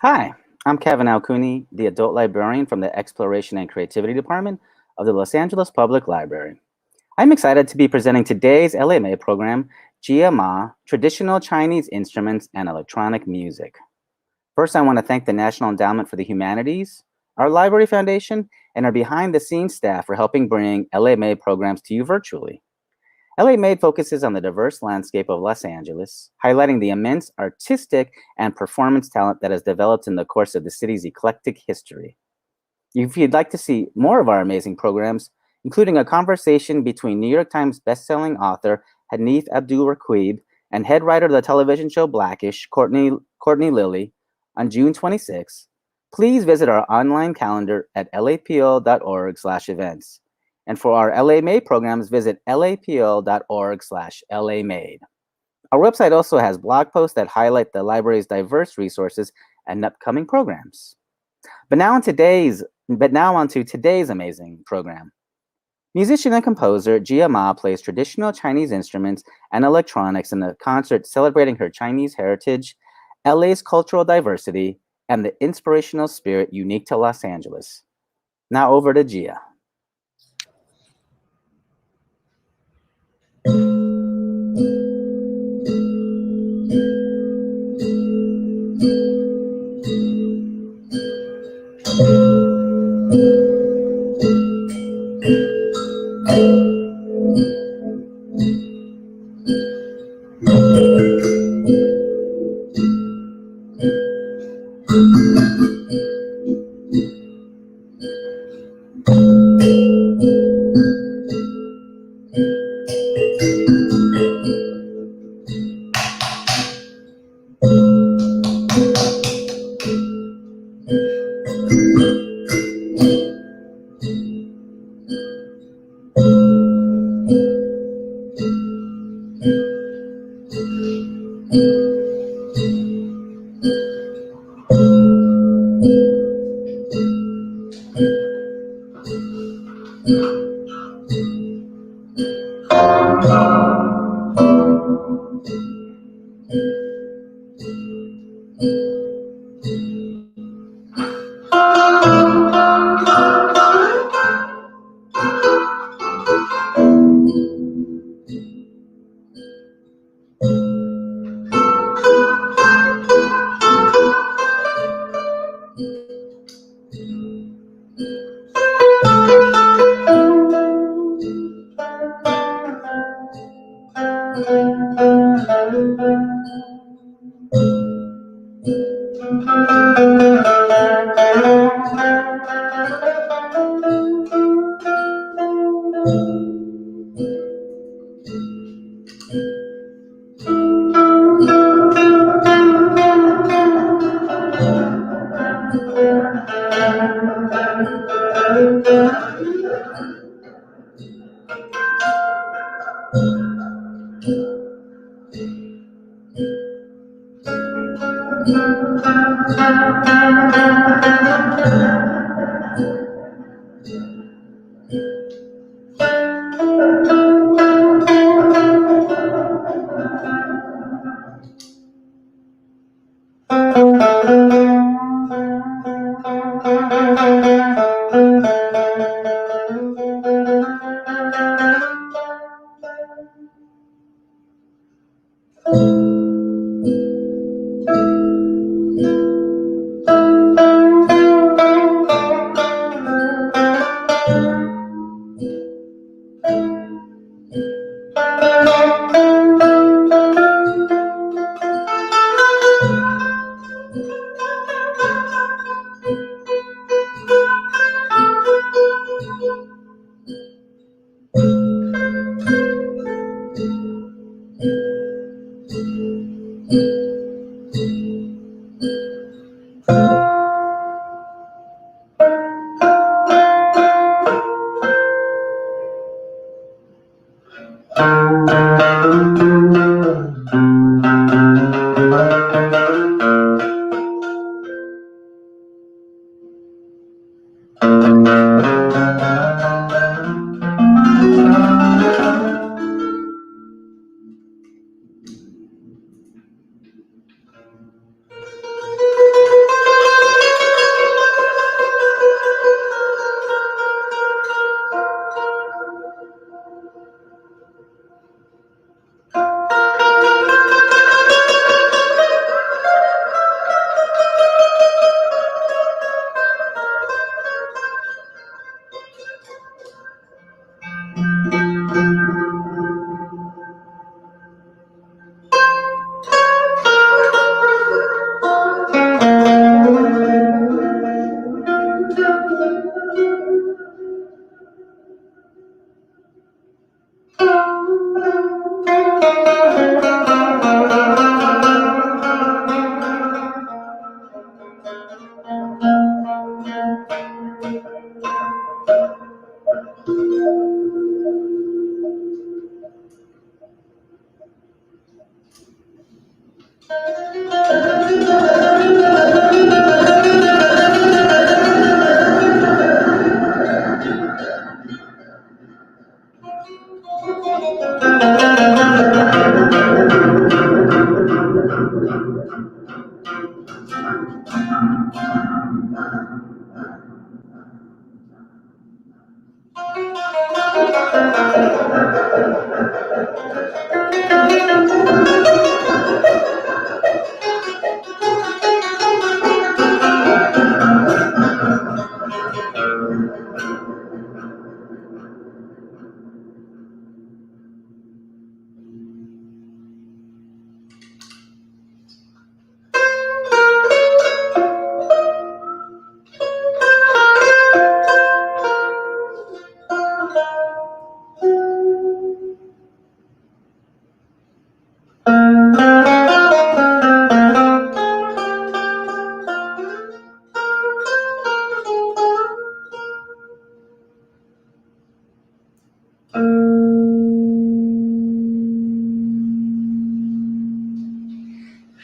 Hi, I'm Kevin Alcuni, the adult librarian from the Exploration and Creativity Department of the Los Angeles Public Library. I'm excited to be presenting today's LMA program, Jie Ma, Traditional Chinese Instruments and Electronic Music. First, I want to thank the National Endowment for the Humanities, our Library Foundation, and our behind-the-scenes staff for helping bring LMA programs to you virtually. LA Made focuses on the diverse landscape of Los Angeles, highlighting the immense artistic and performance talent that has developed in the course of the city's eclectic history. If you'd like to see more of our amazing programs, including a conversation between New York Times bestselling author Hanif Abdul-Raqib and head writer of the television show Blackish, Courtney Lilly, on June 26, please visit our online calendar at lapl.org/events. And for our LA Made programs, visit lapl.org/LAMade. Our website also has blog posts that highlight the library's diverse resources and upcoming programs. But now on to today's amazing program. Musician and composer Jie Ma plays traditional Chinese instruments and electronics in a concert celebrating her Chinese heritage, LA's cultural diversity, and the inspirational spirit unique to Los Angeles. Now over to Jie.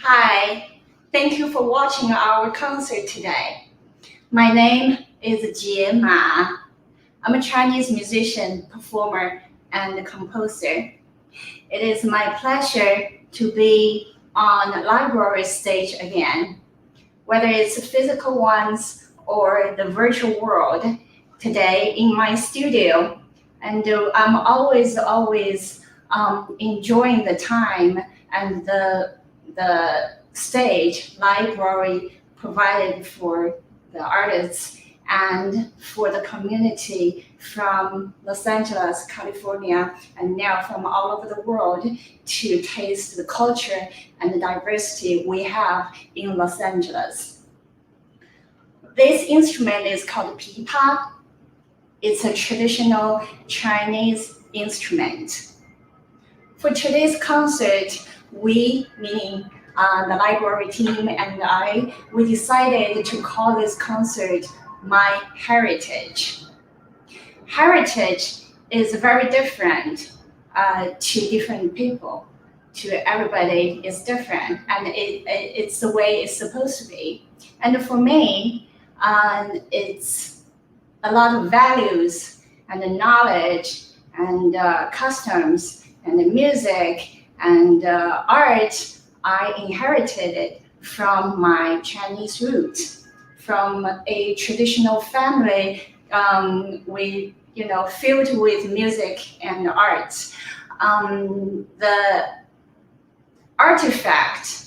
Hi, thank you for watching our concert today. My name is Jie Ma. I'm a Chinese musician, performer, and composer. It is my pleasure to be on the library stage again, whether it's physical ones or the virtual world, today in my studio. And I'm always enjoying the time and the stage library provided for the artists and for the community from Los Angeles, California, and now from all over the world to taste the culture and the diversity we have in Los Angeles. This instrument is called pipa. It's a traditional Chinese instrument. For today's concert, we, meaning the library team and I, we decided to call this concert My Heritage. Heritage is very different to different people. To everybody, it's different, and it's the way it's supposed to be. And for me, it's a lot of values and the knowledge and customs and the music and art I inherited it from my Chinese roots, from a traditional family filled with music and arts. The artifact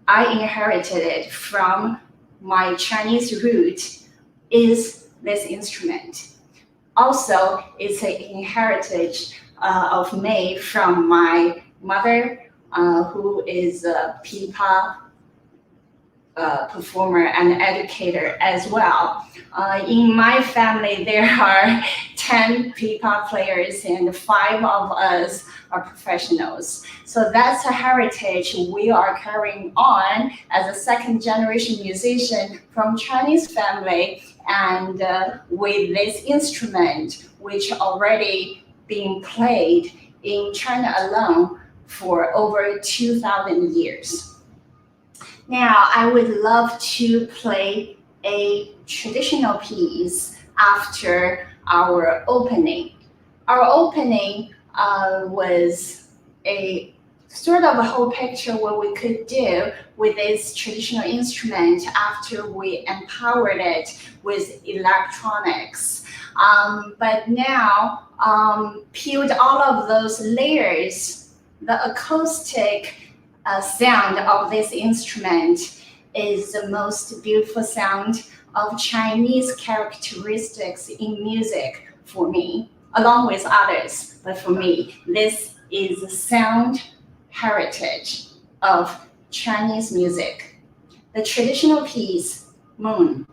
I inherited it from my Chinese root is this instrument. Also, it's an heritage of me from my mother, who is a pipa performer and educator as well. In my family, there are 10 pipa players and 5 of us are professionals. So that's a heritage we are carrying on as a second generation musician from Chinese family, and with this instrument, which already being played in China alone for over 2,000 years. Now, I would love to play a traditional piece after our opening. Our opening was a sort of a whole picture what we could do with this traditional instrument after we empowered it with electronics. But now, peeled all of those layers, the acoustic sound of this instrument is the most beautiful sound of Chinese characteristics in music for me, along with others. But for me, this is the sound heritage of Chinese music. The traditional piece, Moon.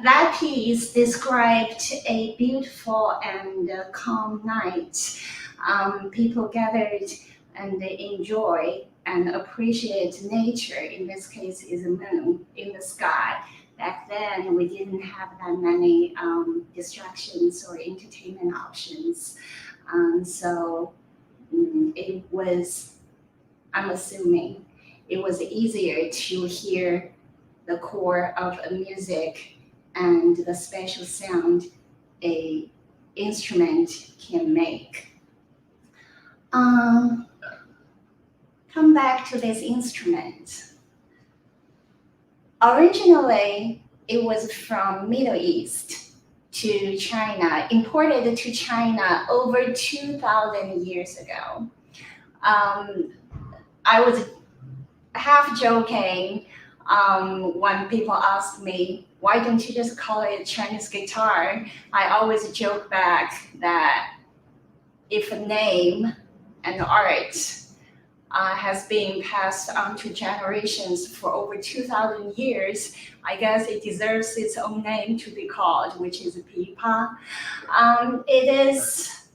That piece described a beautiful and calm night. People gathered and they enjoy and appreciate nature. In this case, is a moon in the sky. Back then, we didn't have that many distractions or entertainment options. So it was, I'm assuming, it was easier to hear the core of a music and the special sound a instrument can make. Um, Come back to this instrument. Originally, it was from Middle East to China, imported to China over 2,000 years ago. I was half joking when people ask me, why don't you just call it Chinese guitar? I always joke back that if a name and art has been passed on to generations for over 2,000 years, I guess it deserves its own name to be called, which is pipa. It is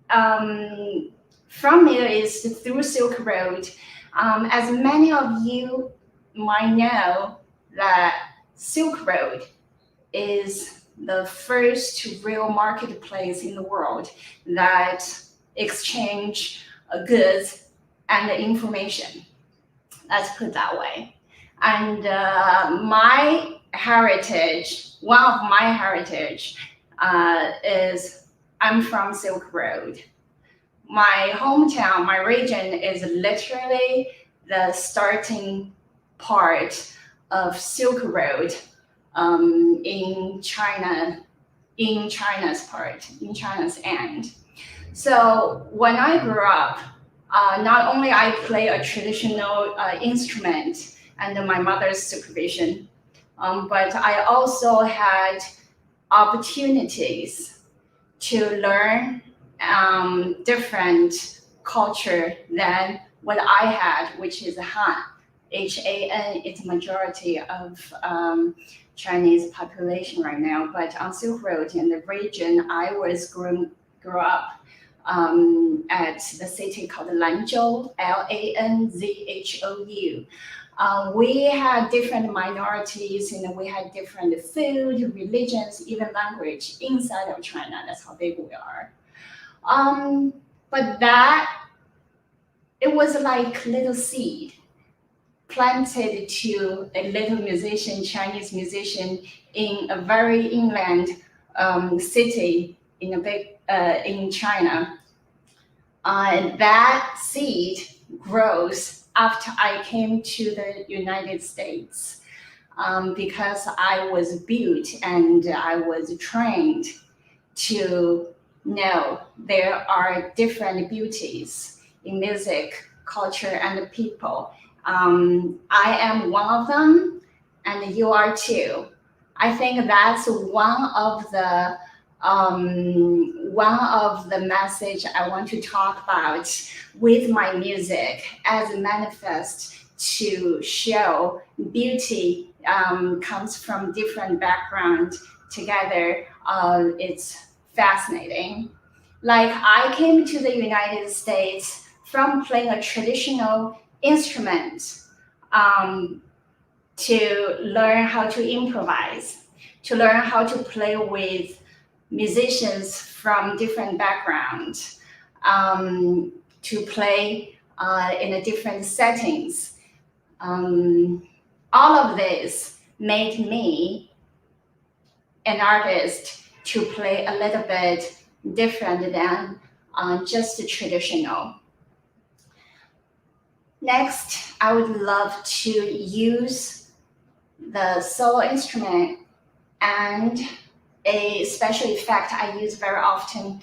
from Middle East through Silk Road. As many of you might know, that Silk Road is the first real marketplace in the world that exchange goods and information. Let's put it that way. And my heritage, one of my heritage is I'm from Silk Road. My hometown, my region is literally the starting part of Silk Road in China, in China's end. So when I grew up, not only I play a traditional instrument under my mother's supervision, but I also had opportunities to learn different culture than what I had, which is Han. HAN is majority of Chinese population right now, but on Silk Road in the region I was grew up at the city called Lanzhou, Lanzhou. We had different minorities, we had different food, religions, even language inside of China. That's how big we are. But that, it was like little seed planted to a little musician, Chinese musician in a very inland city in China. That seed grows after I came to the United States because I was built and I was trained to know there are different beauties in music, culture, and people. I am one of them, and you are too. I think that's one of the One of the message I want to talk about with my music as a manifest to show beauty comes from different background together. It's fascinating. Like I came to the United States from playing a traditional instrument um, to learn how to improvise, to learn how to play with musicians from different backgrounds, to play in a different settings. All of this made me an artist to play a little bit different than just the traditional. Next, I would love to use the solo instrument and a special effect I use very often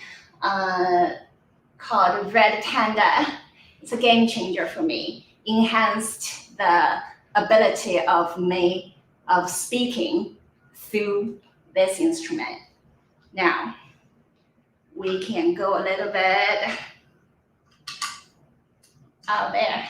called Red Panda. It's a game changer for me. Enhanced the ability of me of speaking through this instrument. Now we can go a little bit out there.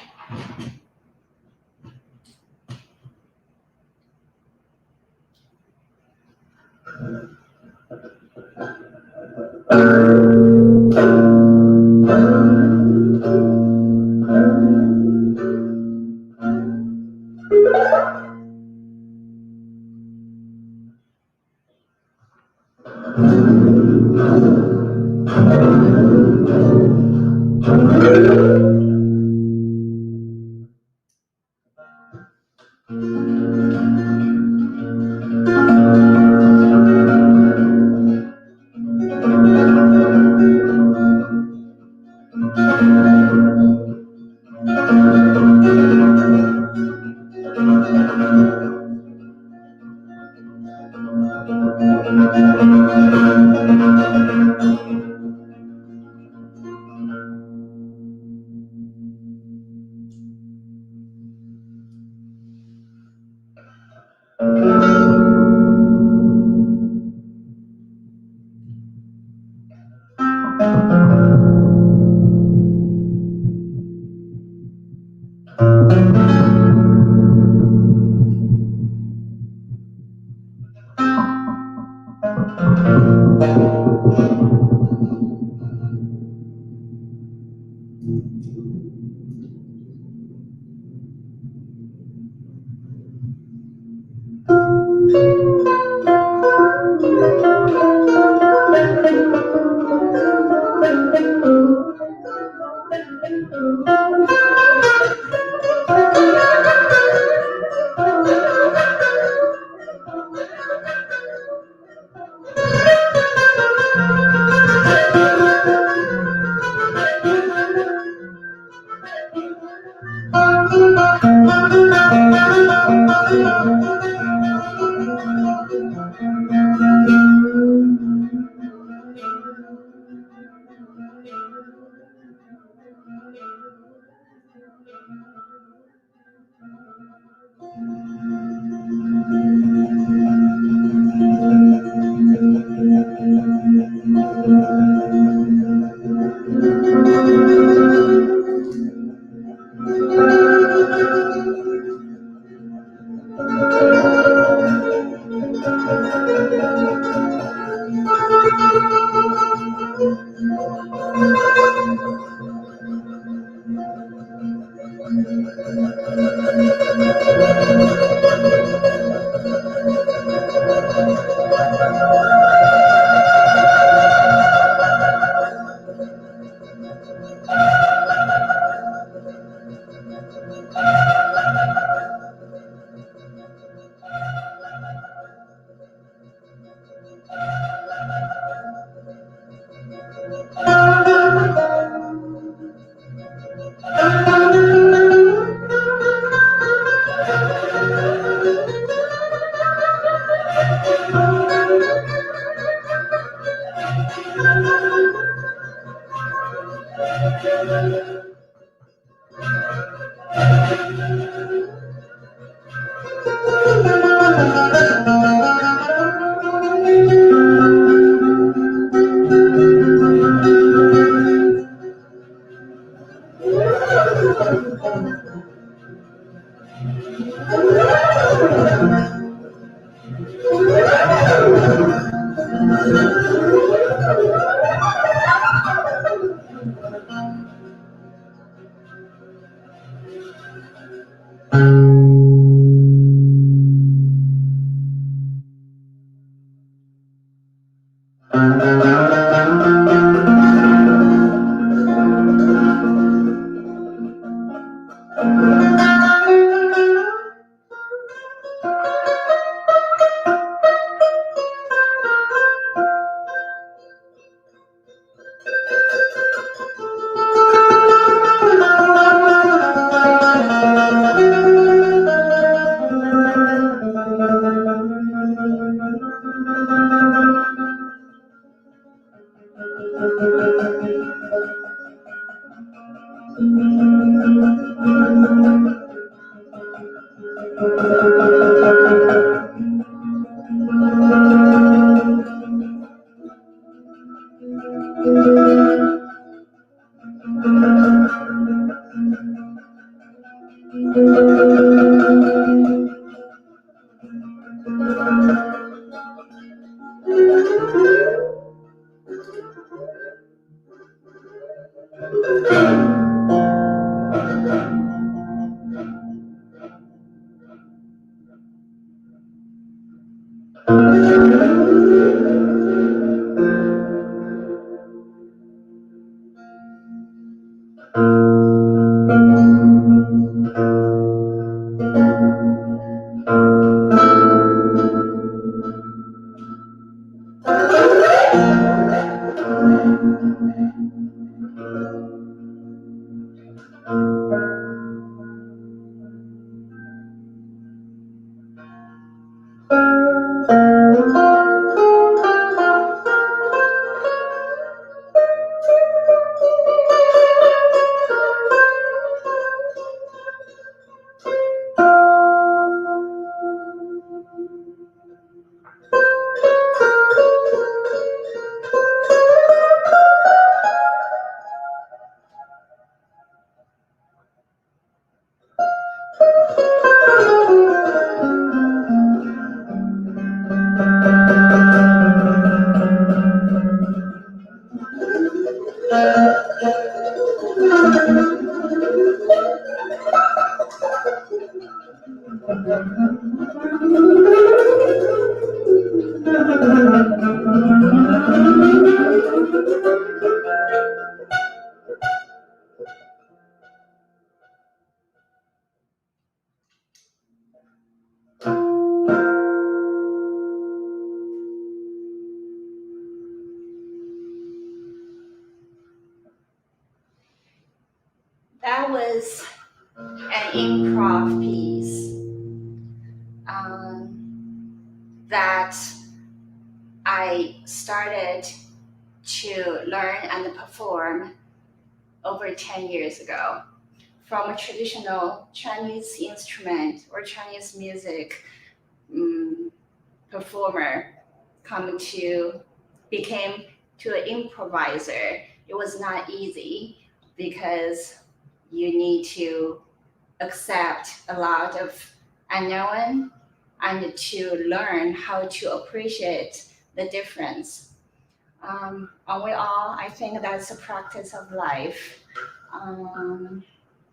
That was an improv piece that I started to learn and perform over 10 years ago from a traditional Chinese instrument or Chinese music performer come to became to an improviser. It was not easy because you need to accept a lot of unknown and to learn how to appreciate the difference. And we all, I think that's a practice of life.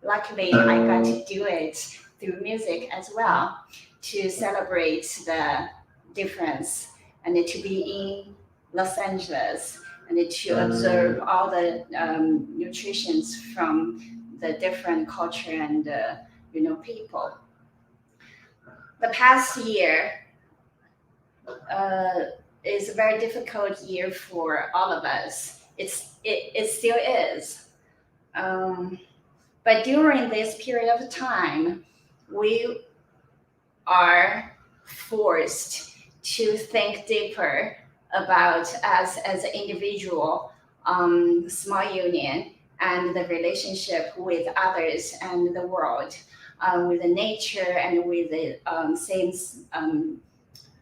Luckily, I got to do it through music as well to celebrate the difference and to be in Los Angeles and to observe all the nutritions from the different culture and people. The past year is a very difficult year for all of us. It still is. But during this period of time, we are forced to think deeper about us as an individual, small union, and the relationship with others and the world, with the nature and with the same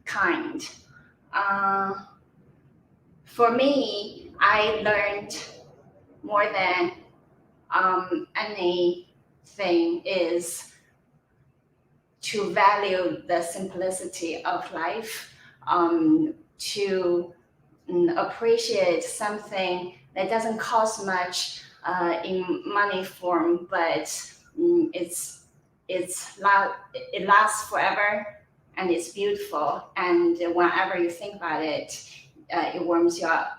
kind. For me, I learned more than any thing is to value the simplicity of life, to appreciate something that doesn't cost much in money form, but it lasts forever and it's beautiful. And whenever you think about it, it warms you up,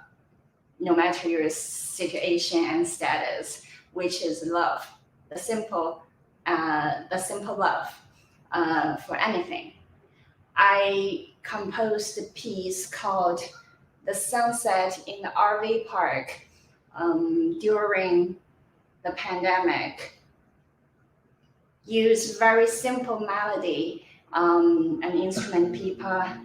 no matter your situation and status, which is love, the simple love for anything. I composed a piece called "The Sunset in the RV Park" during the pandemic. Use very simple melody, an instrument pipa,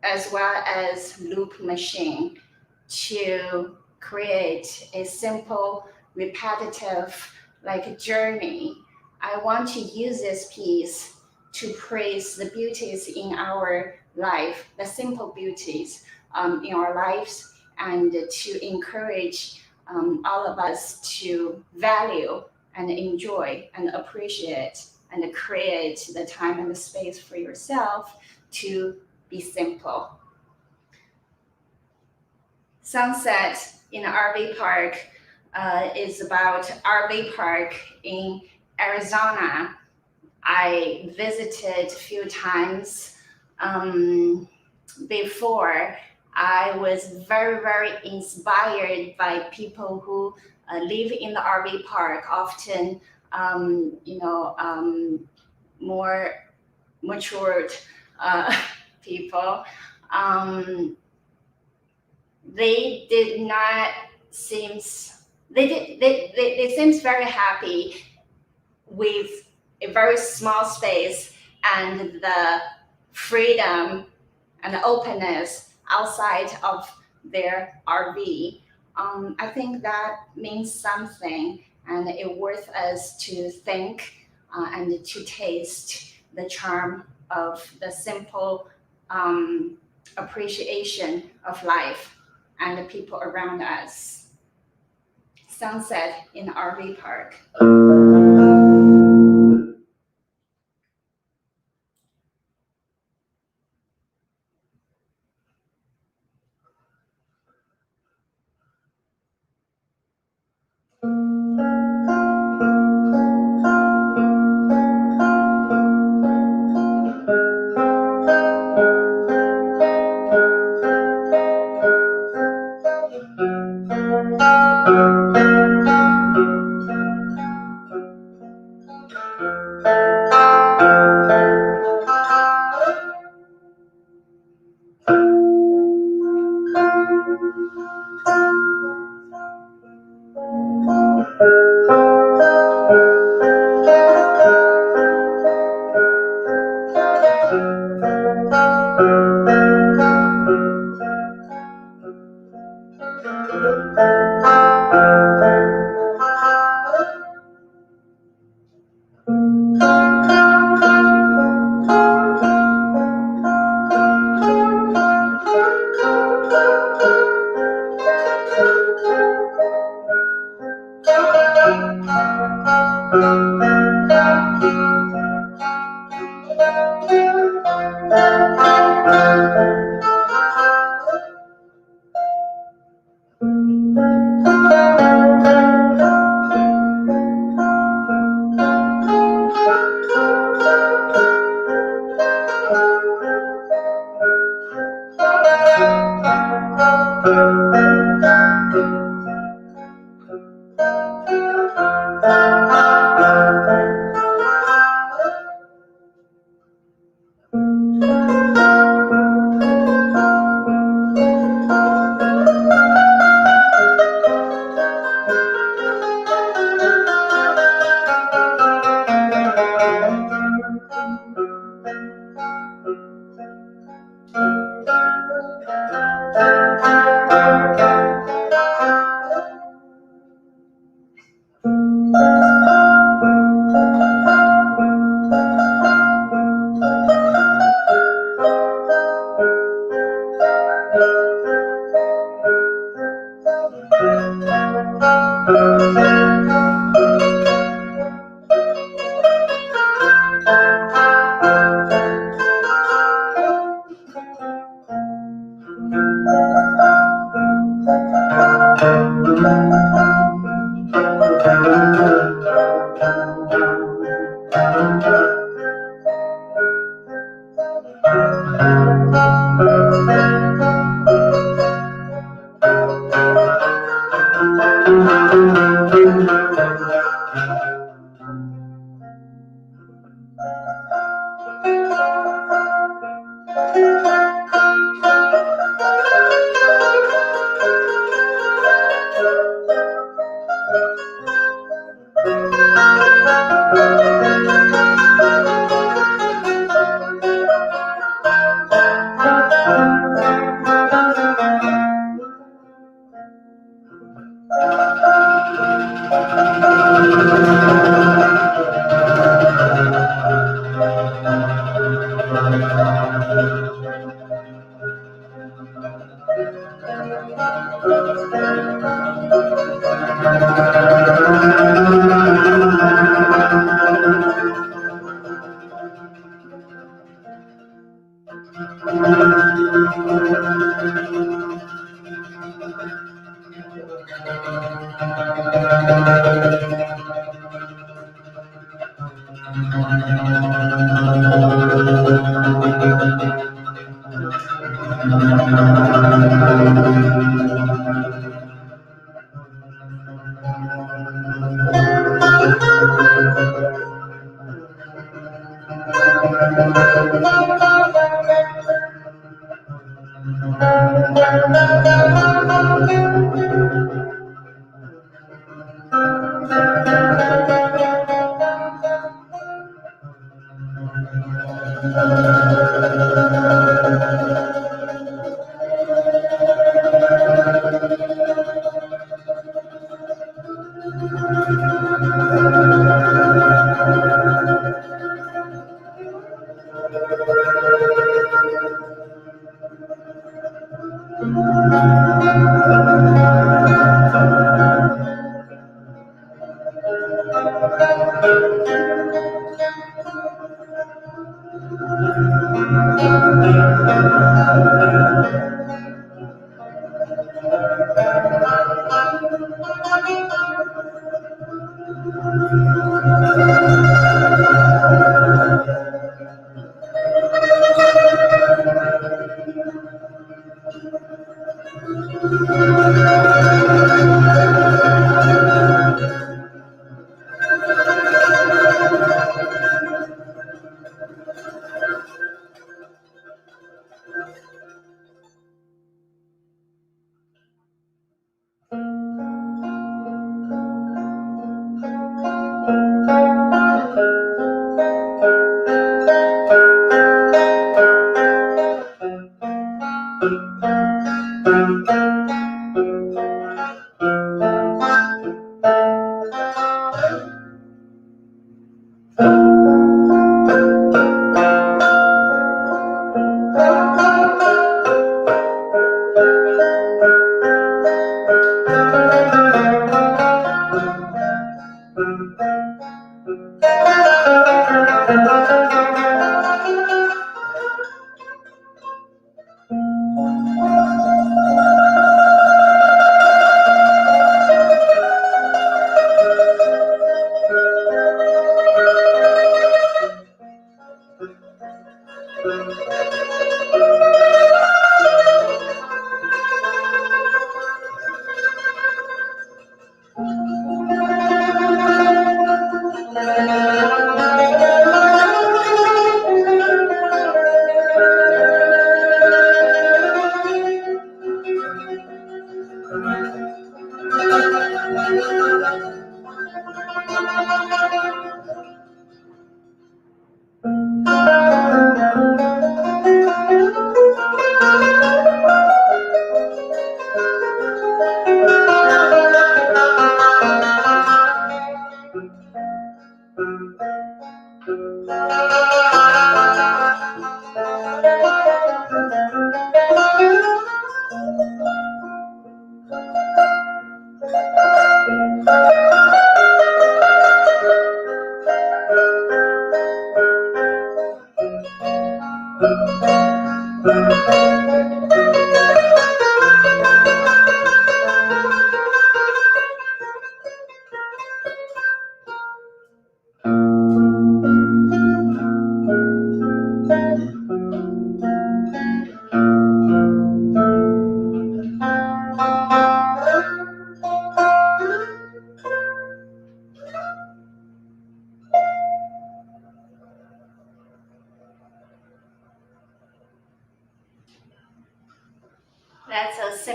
as well as loop machine to create a simple, repetitive, like a journey. I want to use this piece to praise the beauties in our life, the simple beauties in our lives, and to encourage all of us to value and enjoy and appreciate and create the time and the space for yourself to be simple. Sunset in an RV park is about RV park in Arizona. I visited a few times before. I was very, very inspired by people who live in the RV park, often, more matured people. They did not seems they seems very happy with a very small space and the freedom and the openness outside of their RV. I think that means something, and it's worth us to think and to taste the charm of the simple appreciation of life and the people around us. Sunset in the RV park.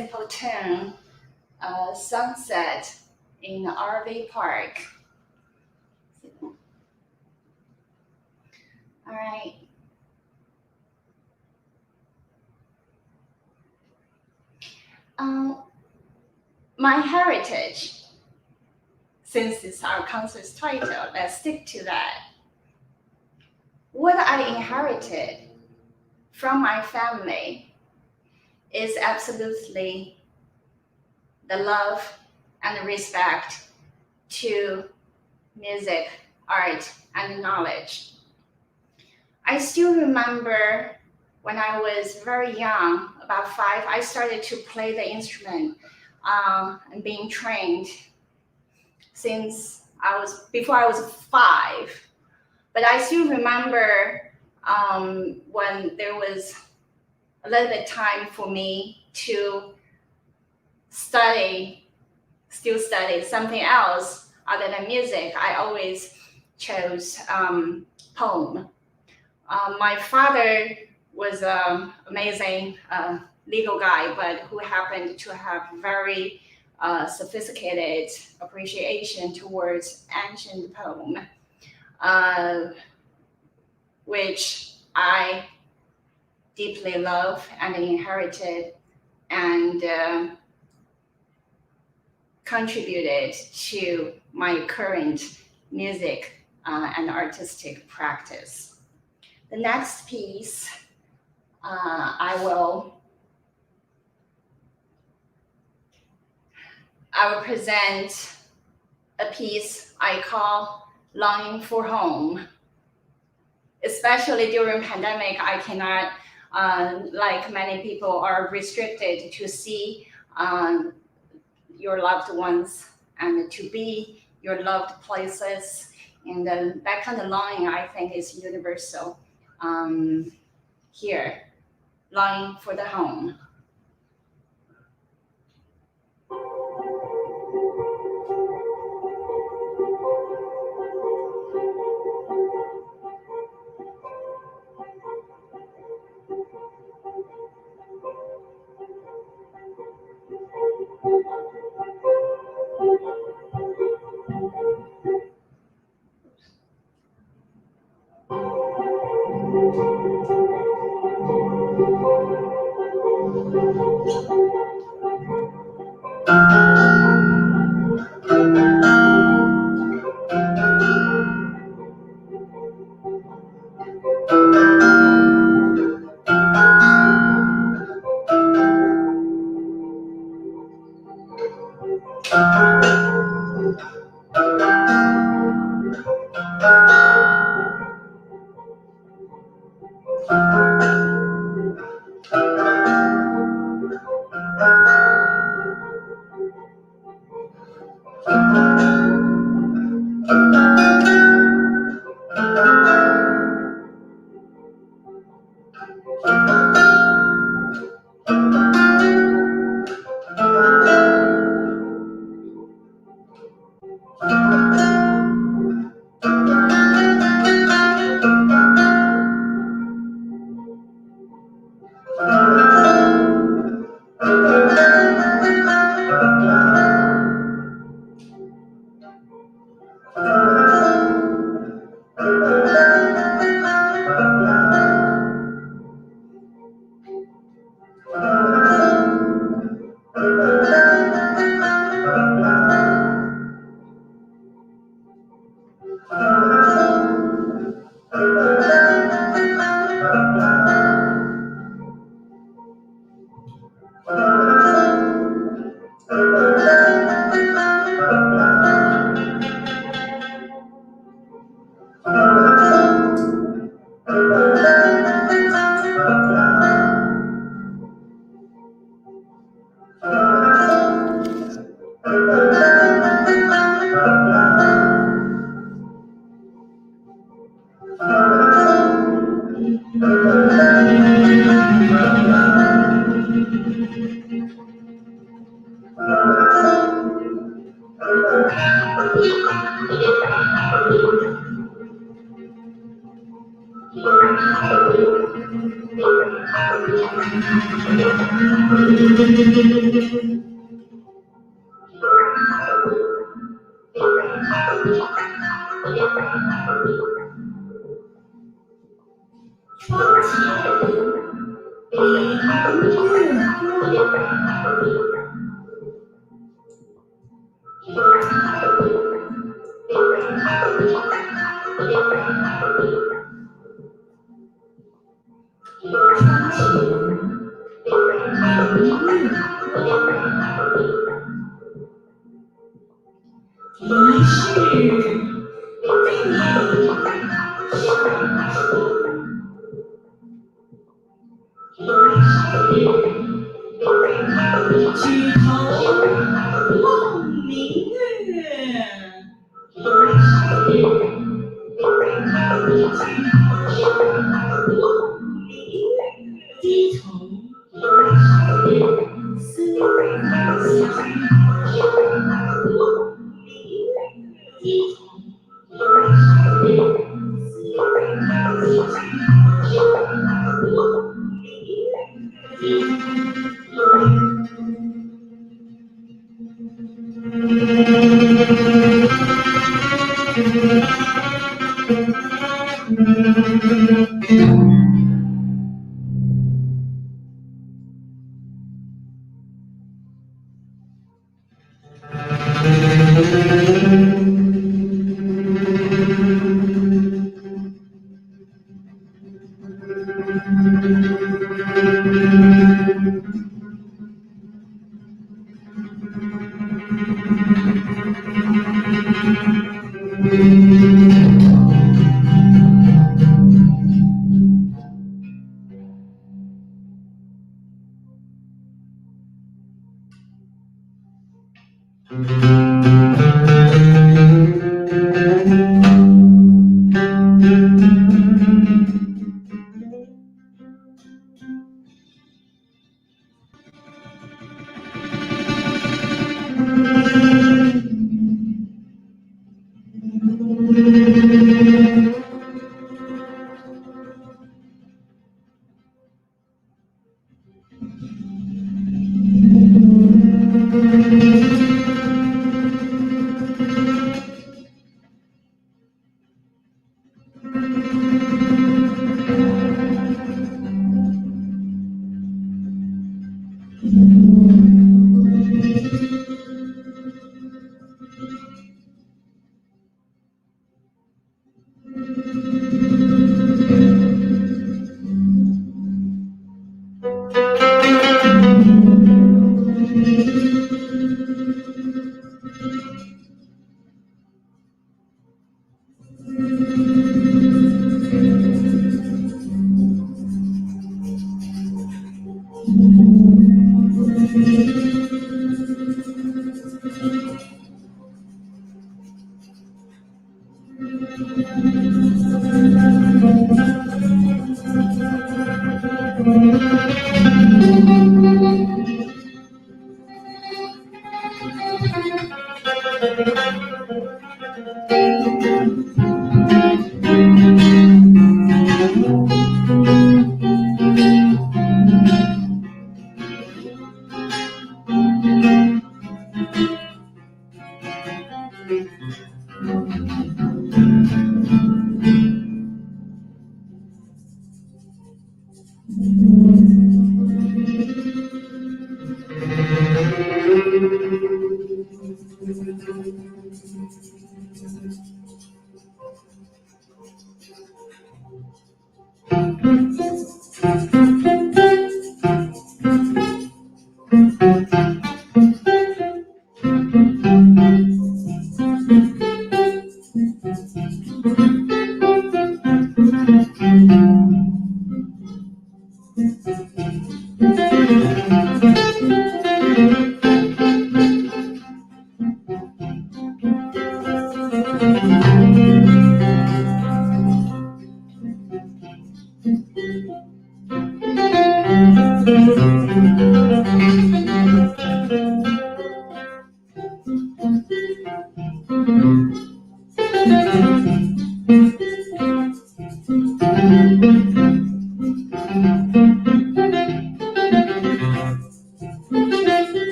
simple tune, Sunset in RV Park. All right. My heritage, since it's our concert's title, let's stick to that. What I inherited from my family is absolutely the love and respect to music, art, and knowledge. I still remember when I was very young, about 5, I started to play the instrument and being trained since before I was 5. But I still remember when there was a little bit time for me to still study something else other than music. I always chose poem. My father was an amazing legal guy, but who happened to have very sophisticated appreciation towards ancient poem, which I deeply love and inherited and contributed to my current music and artistic practice. The next piece, I will present a piece I call Longing for Home. Especially during pandemic, I cannot, like many people, are restricted to see your loved ones and to be your loved places. And that kind of longing, I think, is universal here, longing for the home.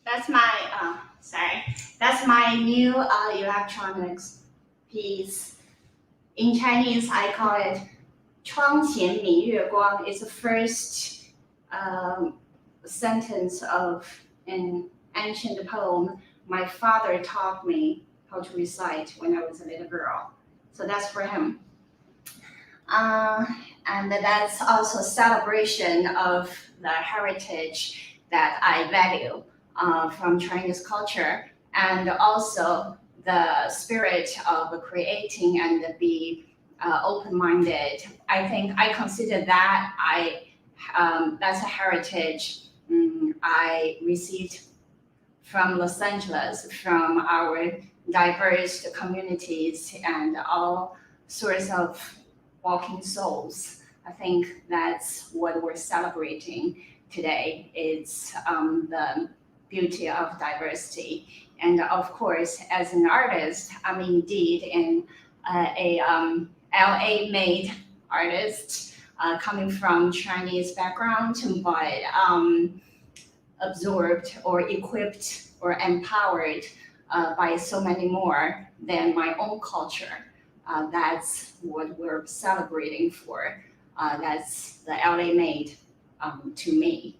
That's my That's my new electronics piece. In Chinese, I call it 窗前明月光. It's the first sentence of an ancient poem my father taught me how to recite when I was a little girl. So that's for him. And that's also a celebration of the heritage that I value from Chinese culture, and also the spirit of creating and be open-minded. I think I consider that that's a heritage I received from Los Angeles, from our diverse communities and all sorts of walking souls. I think that's what we're celebrating today. It's the beauty of diversity. And of course, as an artist, I'm indeed a LA-made artist. coming from Chinese background, but absorbed or equipped or empowered by so many more than my own culture. That's what we're celebrating for. That's the LA made to me.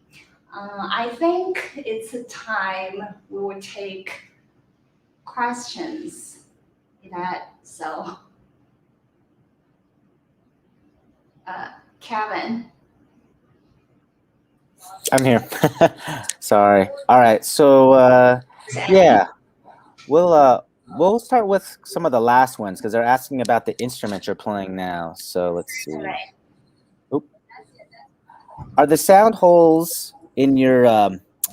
I think it's a time we will take questions. So, Kevin. I'm here. Sorry. All right. So yeah, we'll start with some of the last ones because they're asking about the instrument you're playing now. So let's see. Right. Oop. Are the sound holes in your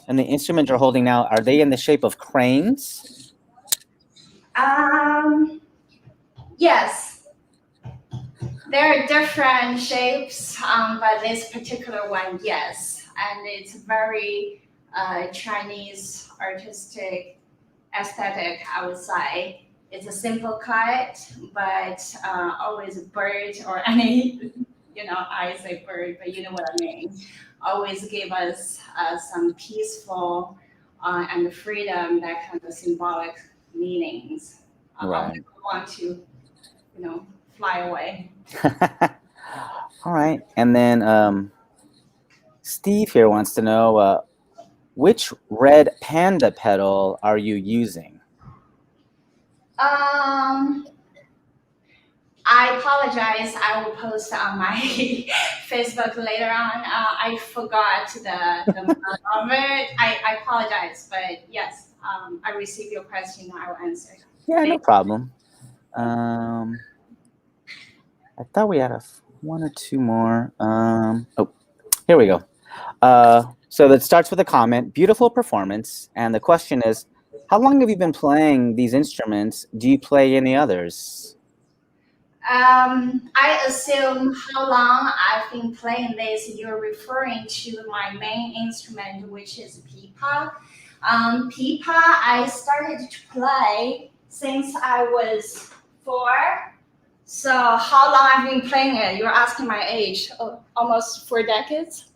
in the instrument you're holding now? Are they in the shape of cranes? Yes, there are different shapes, but this particular one, yes, and it's very Chinese artistic aesthetic, I would say. It's a simple cut, but always a bird or any, I say bird, but you know what I mean. Always give us some peaceful and freedom, that kind of symbolic meanings. I'll Right. never want to, fly away. All right. And then Steve here wants to know which red panda pedal are you using? I apologize. I will post on my Facebook later on. I forgot the amount of it. I apologize, but yes, I received your question. I will answer. Yeah, no problem. I thought we had one or two more. Oh, here we go. So that starts with a comment. Beautiful performance. And the question is, how long have you been playing these instruments? Do you play any others? I assume how long I've been playing this, you're referring to my main instrument, which is pipa. Pipa, I started to play since I was 4. So how long I've been playing it? You're asking my age. Oh, almost 4 decades?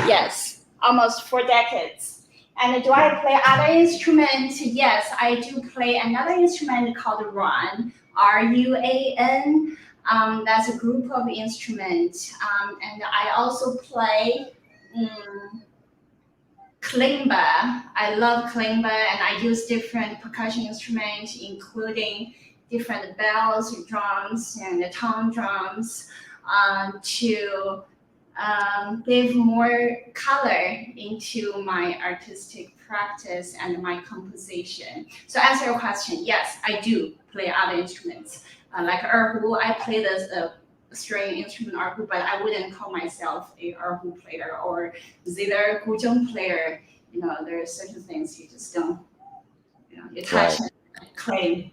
Yes, almost 4 decades. And do I play other instruments? Yes, I do play another instrument called Ruan, Ruan. That's a group of instruments. And I also play kalimba. I love kalimba, and I use different percussion instruments, including different bells, drums, and the tom drums to give more color into my artistic practice and my composition. So answer your question, yes, I do play other instruments. Like erhu, I play the string instrument erhu, but I wouldn't call myself a erhu player or zither guzheng player. There are certain things you just don't, you touch and claim.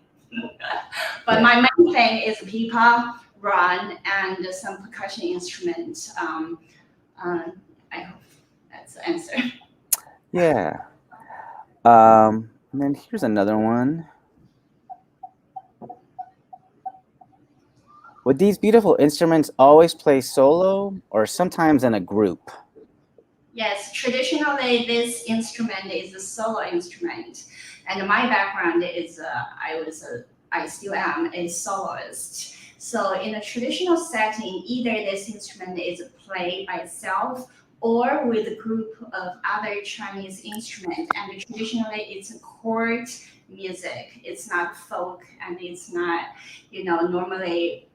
But my main thing is pipa, run, and some percussion instruments. I hope that's the answer. Yeah. And then here's another one. Would these beautiful instruments always play solo or sometimes in a group? Yes, traditionally this instrument is a solo instrument, and my background is I still am a soloist. So in a traditional setting, either this instrument is played by itself or with a group of other Chinese instruments. And traditionally, it's a court music. It's not folk, and it's not, normally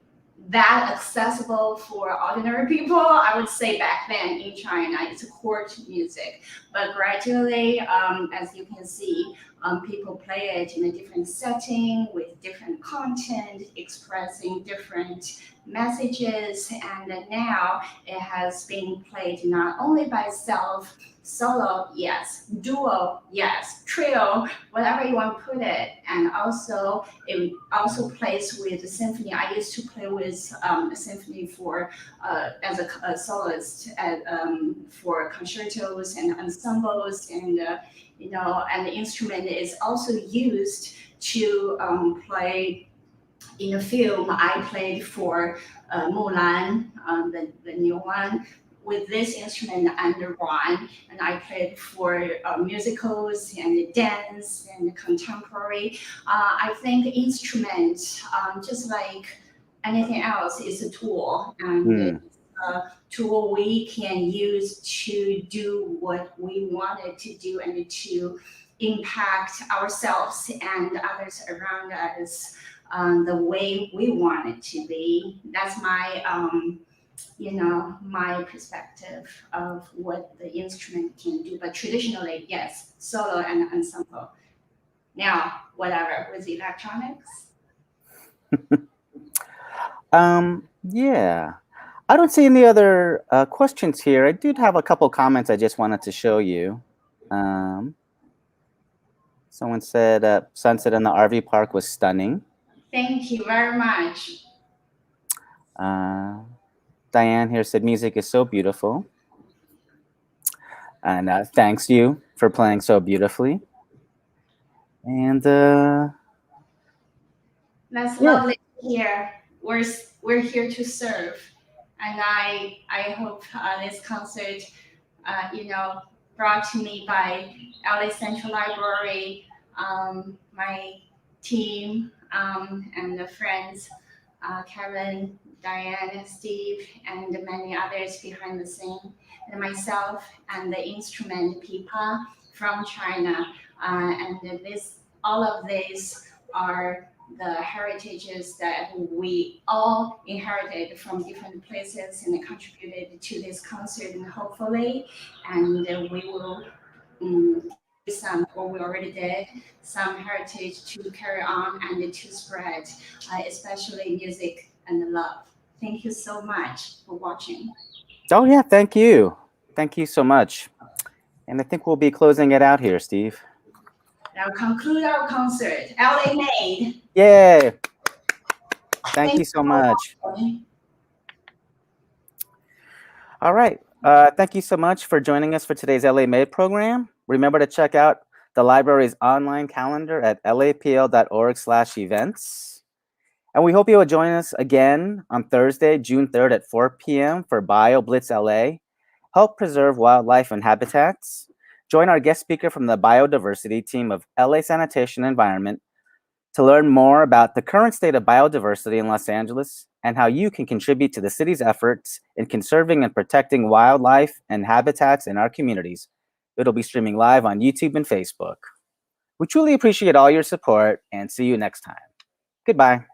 that accessible for ordinary people. I would say back then in China, it's a court music. But gradually, as you can see, people play it in a different setting with different content, expressing different messages. And now it has been played not only by itself, solo, yes, duo, yes, trio, whatever you want to put it. And also, it also plays with the symphony. I used to play with a symphony for as a soloist for concertos and ensembles, and and the instrument is also used to play in a film I played for Mulan, the new one. With this instrument and the run, and I played for musicals and dance and contemporary. I think instrument, just like anything else, is a tool, and Hmm. it's a tool we can use to do what we wanted to do and to impact ourselves and others around us the way we want it to be. That's my my perspective of what the instrument can do. But traditionally, yes, solo and ensemble. Now, whatever with electronics. Yeah. I don't see any other questions here. I did have a couple comments I just wanted to show you. Um, Someone said sunset in the RV park was stunning. Thank you very much. Uh, Diane here said music is so beautiful. And thanks you for playing so beautifully. And That's yeah. lovely to hear. We're here to serve, and I hope this concert, brought to me by LA Central Library, my team, and the friends, Kevin, Diane, Steve, and many others behind the scene, and myself and the instrument Pipa from China, and this all of these are the heritages that we all inherited from different places and contributed to this concert, and hopefully and we will carry some, or we already did, some heritage to carry on and to spread, especially music and love. Thank you so much for watching. Oh yeah, thank you. Thank you so much. And I think we'll be closing it out here, Steve. Now conclude our concert. LA Made. Yay! Thank Thank you you so for much. watching. All right. Thank you so much for joining us for today's LA Made program. Remember to check out the library's online calendar at lapl.org/events. And we hope you will join us again on Thursday, June 3rd at 4 p.m. for Bio Blitz LA, Help Preserve Wildlife and Habitats. Join our guest speaker from the biodiversity team of LA Sanitation Environment to learn more about the current state of biodiversity in Los Angeles and how you can contribute to the city's efforts in conserving and protecting wildlife and habitats in our communities. It'll be streaming live on YouTube and Facebook. We truly appreciate all your support and see you next time. Goodbye.